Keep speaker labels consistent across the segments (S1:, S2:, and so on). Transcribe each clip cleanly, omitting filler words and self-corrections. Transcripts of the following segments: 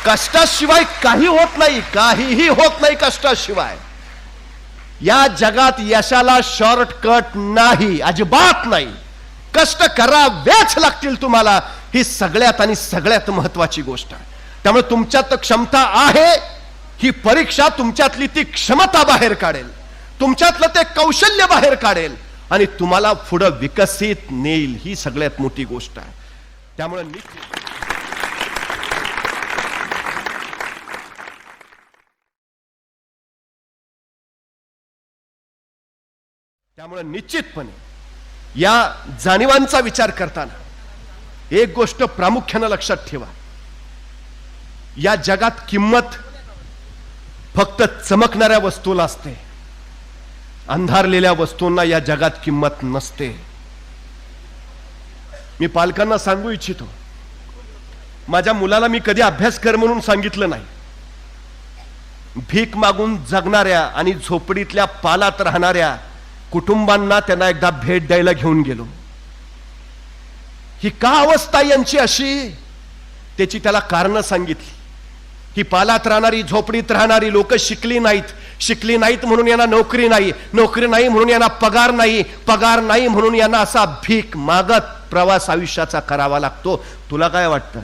S1: कष्टाशिवाय काही होत नाही, काहीही होत नाही कष्टाशिवाय. या जगात यशाला शॉर्टकट नाही, अजिबात नाही. कष्ट करावेच लागतील तुम्हाला, ही सगळ्यात आणि सगळ्यात महत्वाची गोष्ट आहे. त्यामुळे तुमच्यात क्षमता आहे, ही परीक्षा तुमच्यातली ती क्षमता बाहेर काढेल, तुमच्यातलं ते कौशल्य बाहेर काढेल आणि तुम्हाला पुढे विकसित नेईल. ही सगळ्यात मोठी गोष्ट आहे. त्यामुळे निश्चितपणे या जाणीवांचा विचार करताना एक गोष्ट प्रामुख्याने लक्षात ठेवा. या जगात किंमत फक्त चमकणाऱ्या वस्तूला असते, अंधारलेल्या वस्तूंना या जगात किंमत नसते. मी पालकांना सांगू इच्छितो, माझ्या मुलाला मी कधी अभ्यास कर म्हणून सांगितलं नाही. भीक मागून जगणाऱ्या आणि झोपडीतल्या पालात राहणाऱ्या कुटुंबांना त्यांना एकदा भेट द्यायला घेऊन गेलो. ही का अवस्था यांची अशी, त्याची त्याला कारण सांगितली. ही पालात राहणारी, झोपडीत राहणारी लोक शिकली नाहीत म्हणून यांना नोकरी नाही म्हणून यांना पगार नाही म्हणून यांना असा भीक मागत प्रवास आयुष्याचा करावा लागतो. तुला काय वाटतं,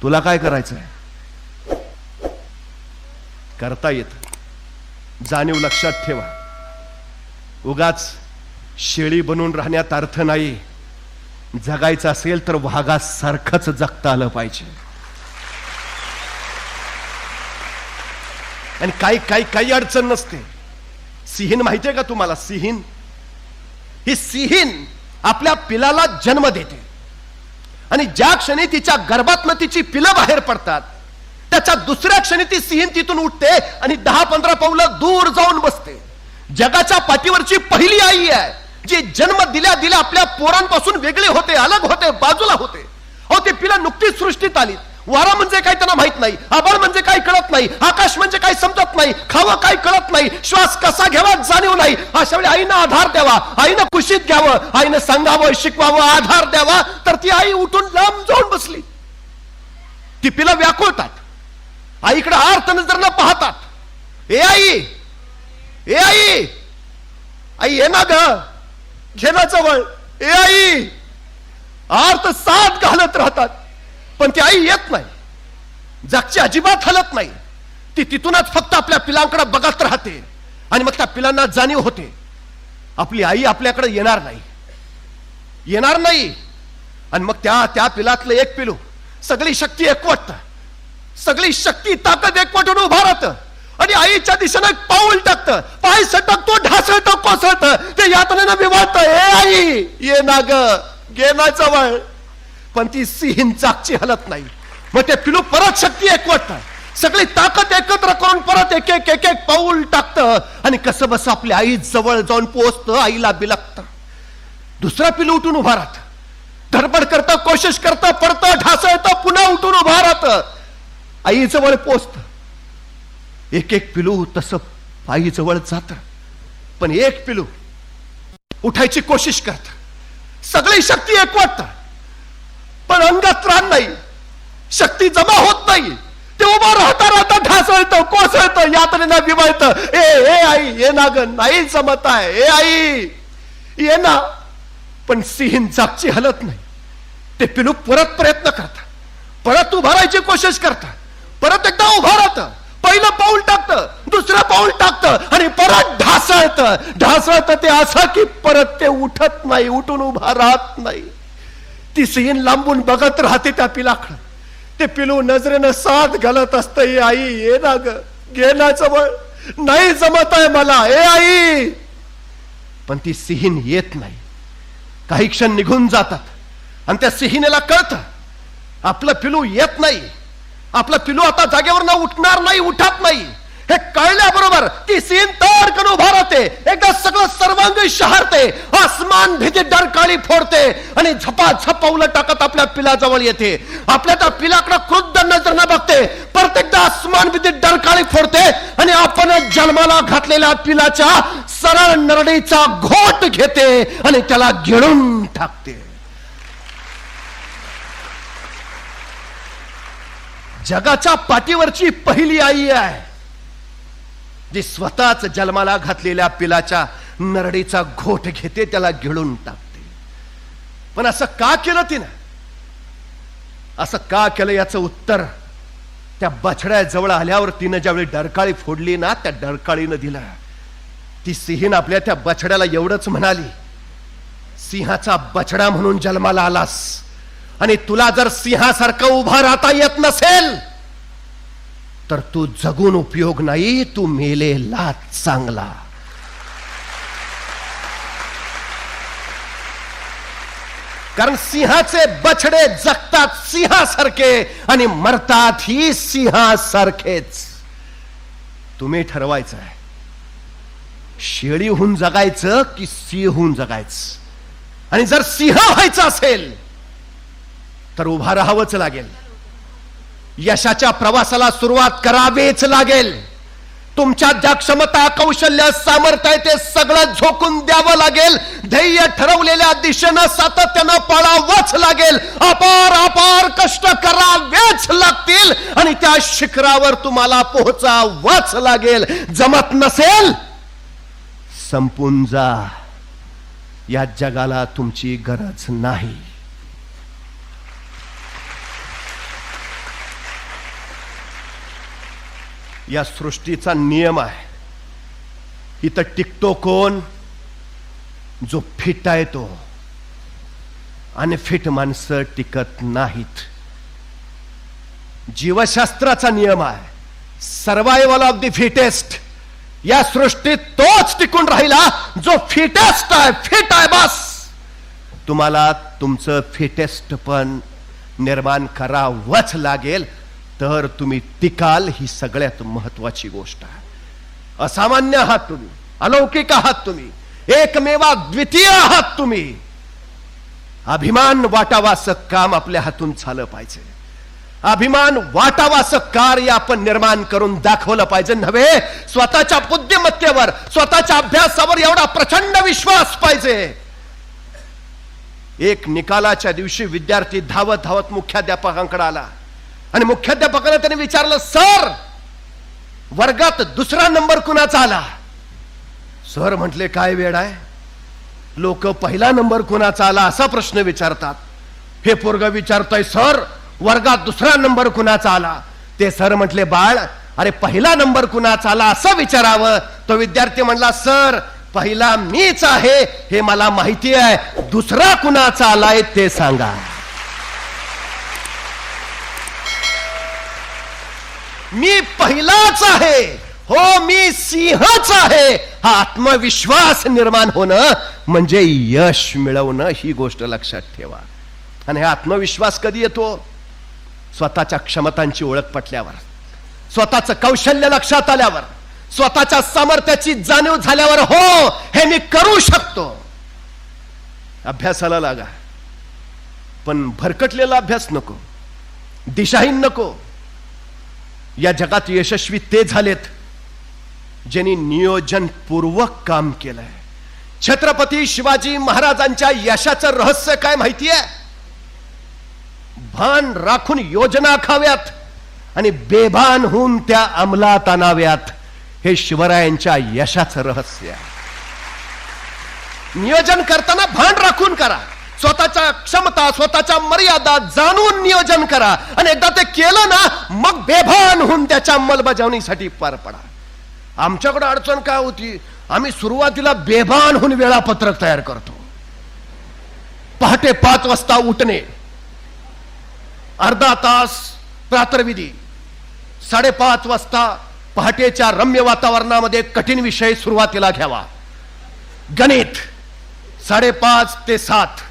S1: तुला काय करायचंय? करता येत. जाणीव लक्षात ठेवा. उगाच शेळी बनून राहण्यात अर्थ नाही. जगायचं असेल तर वाघासारखंच जगता आलं पाहिजे. आणि काही अडचण नसते. सिंहीण माहितीये का तुम्हाला? सिंहीण आपल्या पिलाला जन्म देते आणि ज्या क्षणी तिच्या गर्भातनं तिची पिलं बाहेर पडतात, त्याच्या दुसऱ्या क्षणी ती सिंहीण तिथून उठते आणि 10-15 पावलं दूर जाऊन बसते. जगाच्या पाठीवरची पहिली आई आहे जी जन्म दिल्या दिल्या आपल्या पोरांपासून वेगळे होते, अलग होते, बाजूला होते. अहो, ते पिलं नुकतीच सृष्टीत आली. वारा म्हणजे काय त्यांना माहित नाही, आभाळ म्हणजे काय कळत नाही, आकाश म्हणजे काय समजत नाही, खावं काय कळत नाही, श्वास कसा घ्यावा जाणीव नाही. अशा वेळी आईनं आधार द्यावा, आईनं कुशीत घ्यावं, आईनं सांगावं, शिकवावं, आधार द्यावा. तर ती आई उठून लांब जाऊन बसली. ती पिलं व्याकुळतात, आईकडे आर्त नजरेनं पाहतात. ए आई ये ना ग, घे ना जवळ. ए आई, आर्त साथ घालत राहतात, पण ती आई येत नाही. जागची अजिबात हलत नाही. ती तिथूनच फक्त आपल्या पिलांकडे बघत राहते आणि मग त्या पिलांना जाणीव होते आपली आई आपल्याकडे येणार नाही. आणि मग त्या पिलातलं एक पिलू सगळी शक्ती एकवटत, सगळी शक्ती ताकद एकवटून उभा राहतं आणि आईच्या दिशेने पाऊल टाकतं, पाय सटकतो, ढासळतं, कोसळतं, ते यातनेनं विवाळतं. ए आई, ये ना ग, घे ना जवळ. पण ती सिंहीण जागची हलत नाही. मग ते पिलू परत शक्ती एकवटतं, सगळी ताकद एकत्र करून परत एक एक पाऊल टाकतं आणि कसं बस आपल्या आई जवळ जाऊन पोहोचतं, आईला बिलगतं. दुसरा पिलू उठून उभा राहतं, धडपड करतं, कोशिश करतं, पडतं, ढासळतं, पुन्हा उठून उभा राहतं, आई जवळ पोहोचतं. एक पिलू तसं आई जवळ जात, पण एक पिलू उठायची कोशिश करत, सगळी शक्ती एकवटत, पण अंगात त्राण नाही, शक्ती जमा होत नाही. ते उभं राहता राहता ढासळतं, कोसळतं, यातनेनं विवळतं. ए आई, ये ना ग, नाही जमत आहे. ए आई, ये ना. पण सिंहीण जागची हलत नाही. ते पिलू परत प्रयत्न करत, परत उभारायची कोशिश करत, परत एकदा उभा राहतं, पहिलं पाऊल टाकतं, दुसरं पाऊल टाकतं आणि परत ढासळतं. ते असं की परत ते उठत नाही, उठून उभा राहत नाही. ती सिंहीण लांबून बघत राहते त्या पिलाकडे. ते पिलू नजरेनं साथ घालत असतं. ए आई, ये ना ग, घे ना जवळ, नाही जमत आहे मला. ए आई. पण ती सिंहीण येत नाही. काही क्षण निघून जातात आणि त्या सिंहिणीला कळतं आपलं पिलू येत नाही, आपलं पिलू आता जागेवर उठणार नाही, उठत नाही. हे कळल्याबरोबर ती सिंहीण तडकन उभा राहते, एकदा सगळं सर्वांगी शहारते, आसमान भीती डरकाळी फोडते आणि झपाझप पावलं टाकत आपल्या पिलाजवळ येते. आपल्या त्या पिलाकडे क्रुद्ध नजरेनं बघते, परत एकदा आसमान भीती डरकाळी फोडते आणि आपण जन्माला घातलेल्या पिलाच्या सरळ नरडीचा घोट घेते आणि त्याला गिळून टाकते. जगाच्या पाठीवरची पहिली आई आहे जी स्वतःच जन्माला घातलेल्या पिलाच्या नरडीचा घोट घेते, त्याला गिळून टाकते. पण असं का केलं तिनं? असं का केलं याचं उत्तर त्या बछड्या जवळ आल्यावर तिनं ज्यावेळी डरकाळी फोडली ना, त्या डरकाळीनं दिलं. ती सिंहीण आपल्या त्या बछड्याला एवढंच म्हणाली, सिंहाचा बछडा म्हणून जन्माला आलास आणि तुला जर सिंहासारखं उभा राहता येत नसेल तर तू जगून उपयोग नाही, तू मेलेला चांगला. कारण सिंहाचे बछडे जगतात सिंहासारखे आणि मरतात ही सिंहासारखेच. तुम्ही ठरवायचं आहे शेळीहून जगायचं की सिंहहून जगायचं. आणि जर सिंह व्हायचं असेल तर उभा राहावंच लागेल. यशाच्या प्रवासाला सुरुवात करावीच लागेल. तुमच्या ज्या क्षमता, कौशल्य, सामर्थ्य आहे ते सगळं झोकून द्यावं लागेल. ध्येय ठरवलेल्या दिशेनं सातत्यानं पळावंच लागेल. अपार अपार कष्ट करावेच लागतील आणि त्या शिखरावर तुम्हाला पोहोचावंच लागेल. जमत नसेल संपून जा. या जगाला तुमची गरज नाही. या सृष्टीचा नियम आहे. इथं टिकतो कोण? जो फिट आहे तो. अनफिट माणसं टिकत नाहीत. जीवशास्त्राचा नियम आहे, सर्वायवल ऑफ द फिटेस्ट. या सृष्टीत तोच टिकून राहिला जो फिटेस्ट आहे. फिट आहे बस. तुम्हाला तुमचं फिटेस्ट पण निर्माण करावंच लागेल तर तुम्ही टिकाल. ही सगळ्यात महत्वाची गोष्ट आहे. असामान्य आहात तुम्ही, अलौकिक आहात तुम्ही, एकमेवा द्वितीय आहात तुम्ही. अभिमान वाटावाचं काम आपल्या हातून झालं पाहिजे. अभिमान वाटावाचं कार्य आपण निर्माण करून दाखवलं पाहिजे. नव्हे स्वतःच्या बुद्धिमत्तेवर, स्वतःच्या अभ्यासावर एवढा प्रचंड विश्वास पाहिजे. एक निकालाच्या दिवशी विद्यार्थी धावत धावत मुख्याध्यापकांकडे आला आणि मुख्याध्यापकाने त्याने विचारलं, सर वर्गात दुसरा नंबर कुणाचा आला? सर म्हटले, काय वेळ आहे, लोक पहिला नंबर कुणाचा आला असा प्रश्न विचारतात. हे पोरगा विचारतोय, सर वर्गात दुसरा नंबर कुणाचा आला? ते सर म्हटले, बाळ अरे पहिला नंबर कुणाचा आला असं विचारावं. तो विद्यार्थी म्हणला, सर पहिला मीच आहे हे मला माहिती आहे, दुसरा कुणाचा आलाय ते सांगा. मी पहिलाच आहे, हो मी सिंहच आहे. हा आत्मविश्वास निर्माण होणं म्हणजे यश मिळवणं. ही गोष्ट लक्षात ठेवा. आणि हा आत्मविश्वास कधी येतो? स्वतःच्या क्षमतांची ओळख पटल्यावर, स्वतःचं कौशल्य लक्षात आल्यावर, स्वतःच्या सामर्थ्याची जाणीव झाल्यावर, हो हे मी करू शकतो. अभ्यासाला लागा, पण भरकटलेला अभ्यास नको, दिशाहीन नको. या जगात यशस्वी ते झालेत ज्यांनी नियोजनपूर्वक काम केलंय. छत्रपती शिवाजी महाराजांच्या यशाचं रहस्य काय माहिती आहे? भान राखून योजना आखाव्यात आणि बेभान होऊन त्या अंमलात आणाव्यात. हे शिवरायांच्या यशाचं रहस्य आहे. नियोजन करताना भान राखून करा. स्वतःच्या क्षमता, स्वतःच्या मर्यादा जाणून नियोजन करा. आणि एकदा ते केलं ना, मग बेभान होऊन त्याच्या अंमलबजावणीसाठी पार पडा. आमच्याकडे अडचण काय होती? आम्ही सुरुवातीला बेभान होऊन वेळापत्रक तयार करतो. पहाटे 5 वाजता उठणे, अर्धा तास प्रातर्विधी, 5:30 वाजता पहाटेच्या रम्य वातावरणामध्ये कठीण विषय सुरुवातीला घ्यावा. गणित 5:30 ते 7,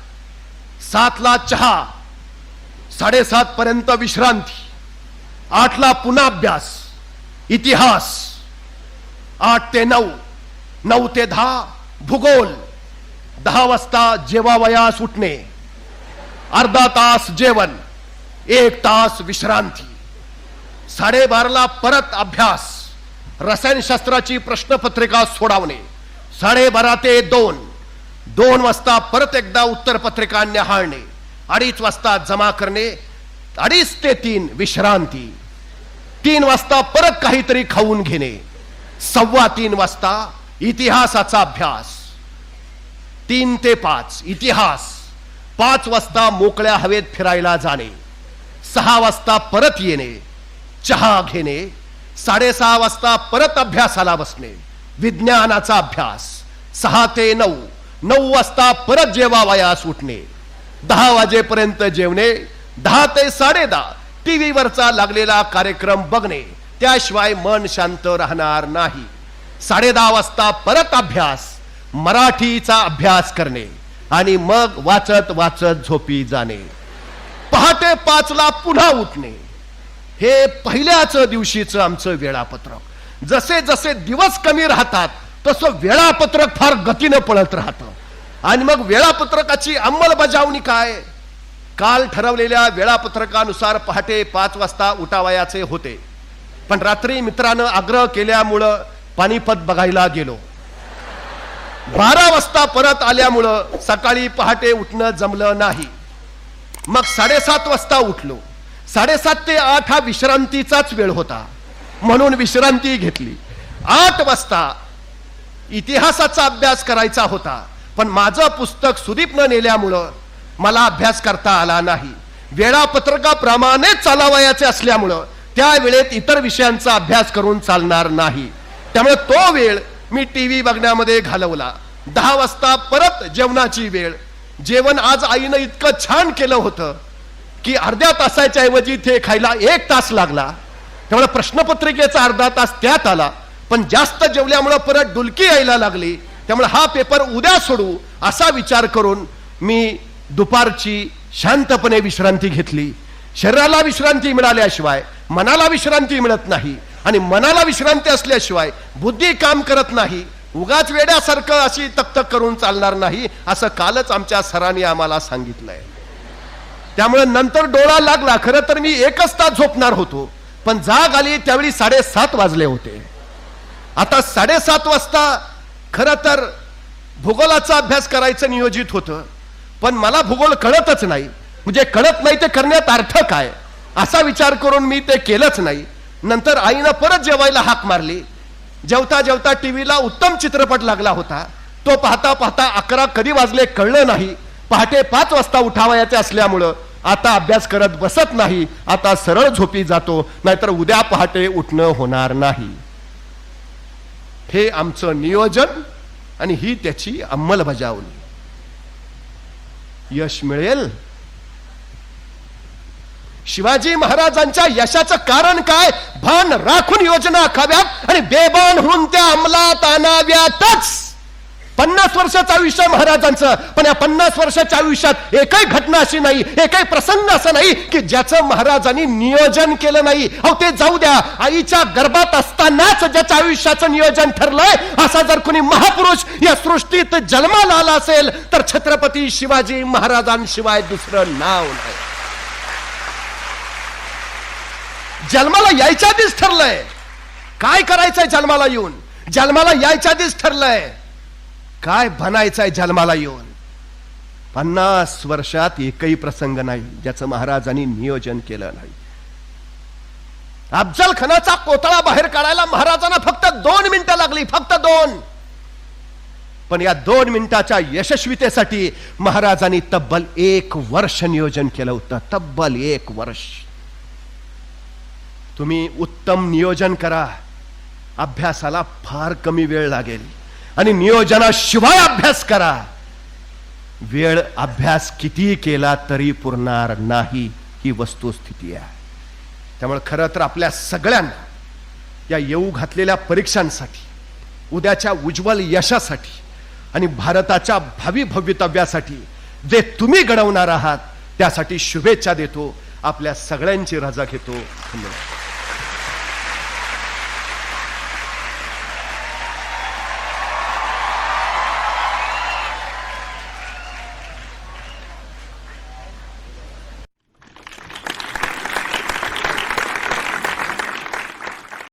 S1: 7 ला चहा, 7:30 पर्यंत विश्रांती, 8 ला पुन्हा अभ्यास, इतिहास, 8 ते 9, 9 ते 10 भूगोल, 10 वाजता जेवावयास उठणे, अर्धा तास जेवण, 1 तास विश्रांती, 12:30 ला परत अभ्यास, रसायनशास्त्राची प्रश्नपत्रिका सोडवणे, 12:30 ते 2, 2 वाजता परत एकदा उत्तरपत्रिका निहाळणे, 2:30 वाजता जमा करणे, 2:30 ते 3 विश्रांती, 3 वाजता परत काहीतरी खाऊन घेणे, 3:15 वाजता इतिहासाचा अभ्यास, 3 ते 5 इतिहास, 5 वाजता मोकळ्या हवेत फिरायला जाणे, 6 वाजता परत येणे, चहा घेणे, 6:30 वाजता परत अभ्यासाला बसणे, विज्ञानाचा अभ्यास, 6 ते 9, 9 वाजता परत जेवावयास उठणे, 10 वाजेपर्यंत जेवणे, 10 ते 10:30 टीव्ही वरचा लागलेला कार्यक्रम बघणे, त्याशिवाय मन शांत राहणार नाही, 10:30 वाजता परत अभ्यास, मराठीचा अभ्यास करणे आणि मग वाचत वाचत झोपी जाणे, पहाटे 5 ला पुन्हा उठणे. हे पहिल्याच दिवशीचं आमचं वेळापत्रक. जसे जसे दिवस कमी राहतात तसं वेळापत्रक फार गतीनं पळत राहतं. आणि मग वेळापत्रकाची अंमलबजावणी काय? काल ठरवलेल्या वेळापत्रकानुसार पहाटे 5 वाजता उठावयाचे होते, पण रात्री मित्रानं आग्रह केल्यामुळं पानिपत बघायला गेलो. 12 वाजता परत आल्यामुळं सकाळी पहाटे उठणं जमलं नाही. मग 7:30 वाजता उठलो. 7:30 ते 8 हा विश्रांतीचाच वेळ होता, म्हणून विश्रांती घेतली. 8 वाजता इतिहासाचा अभ्यास करायचा होता, पण माझं पुस्तक सुदीपनं नेल्यामुळं मला अभ्यास करता आला नाही. वेळापत्रकाप्रमाणे चालवायचे असल्यामुळं त्या वेळेत इतर विषयांचा अभ्यास करून चालणार नाही. त्यामुळे तो वेळ मी टीव्ही बघण्यामध्ये घालवला. 10 वाजता परत जेवणाची वेळ. जेवण आज आईनं इतकं छान केलं होतं की अर्ध्या तासाच्या ऐवजी ते खायला 1 तास लागला. त्यामुळे प्रश्नपत्रिकेचा अर्धा तास त्यात आला, पण जास्त जेवल्यामुळे परत डुलकी यायला लागली. त्यामुळे हा पेपर उद्या सोडू असा विचार करून मी दुपारची शांतपणे विश्रांती घेतली. शरीराला विश्रांती मिळाल्याशिवाय मनाला विश्रांती मिळत नाही, आणि मनाला विश्रांती असल्याशिवाय बुद्धी काम करत नाही. उगाच वेड्यासारखं अशी तकतक करून चालणार नाही, असं कालच आमच्या सरांनी आम्हाला सांगितलंय. त्यामुळे नंतर डोळा लागला. खरं तर मी 1 तास झोपणार होतो, पण जाग आली त्यावेळी 7:30 वाजले होते. आता 7:30 वाजता खरं तर भूगोलाचा अभ्यास करायचं नियोजित होतं, पण मला भूगोल कळतच नाही. म्हणजे कळत नाही ते करण्यात अर्थ काय, असा विचार करून मी ते केलंच नाही. नंतर आईनं परत जेवायला हाक मारली. जेवता जेवता टीव्हीला उत्तम चित्रपट लागला होता. तो पाहता पाहता 11 कधी वाजले कळलं नाही. पहाटे 5 वाजता उठावयाचे असल्यामुळं आता अभ्यास करत बसत नाही. आता सरळ झोपी जातो, नाहीतर उद्या पहाटे उठणं होणार नाही. हे आमचं नियोजन आणि ही त्याची अंमलबजावणी. यश मिळेल. शिवाजी महाराजांच्या यशाचं कारण काय? भान राखून योजना आखाव्यात आणि बेभान होऊन त्या अंमलात आणाव्यातच. 50 वर्षाचं आयुष्य महाराजांचं, पण या 50 वर्षाच्या आयुष्यात एकही घटना अशी नाही, एकही प्रसंग असा नाही की ज्याचं महाराजांनी नियोजन केलं नाही. अहो ते जाऊ द्या, आईच्या गर्भात असतानाच ज्याच्या आयुष्याचं नियोजन ठरलंय, असा जर कोणी महापुरुष या सृष्टीत जन्माला आला असेल तर छत्रपती शिवाजी महाराजांशिवाय दुसरं नाव नाही. जन्माला यायच्या आधीच ठरलंय काय करायचंय. जन्माला येऊन जन्माला यायच्या आधीच ठरलंय काय बनायचंय. जन्माला येऊन 50 वर्षात एकही प्रसंग नाही ज्याचं महाराजांनी नियोजन केलं नाही. अफजल खानाचा कोतळा बाहेर काढायला महाराजांना फक्त 2 मिनिटं लागली, फक्त 2. पण या 2 मिनिटाच्या यशस्वीतेसाठी महाराजांनी तब्बल 1 वर्ष नियोजन केलं होतं. तब्बल 1 वर्ष. तुम्ही उत्तम नियोजन करा, अभ्यासाला फार कमी वेळ लागेल. आणि नियोजनाशिवाय अभ्यास करा, वेळ अभ्यास किती केला तरी पुरणार नाही, ही वस्तुस्थिती आहे. त्यामुळे खरं तर आपल्या सगळ्यांना या येऊ घातलेल्या परीक्षांसाठी, उद्याच्या उज्ज्वल यशासाठी आणि भारताच्या भावी भवितव्यासाठी जे तुम्ही घडवणार आहात त्यासाठी शुभेच्छा देतो. आपल्या सगळ्यांची रजा घेतो. धन्यवाद.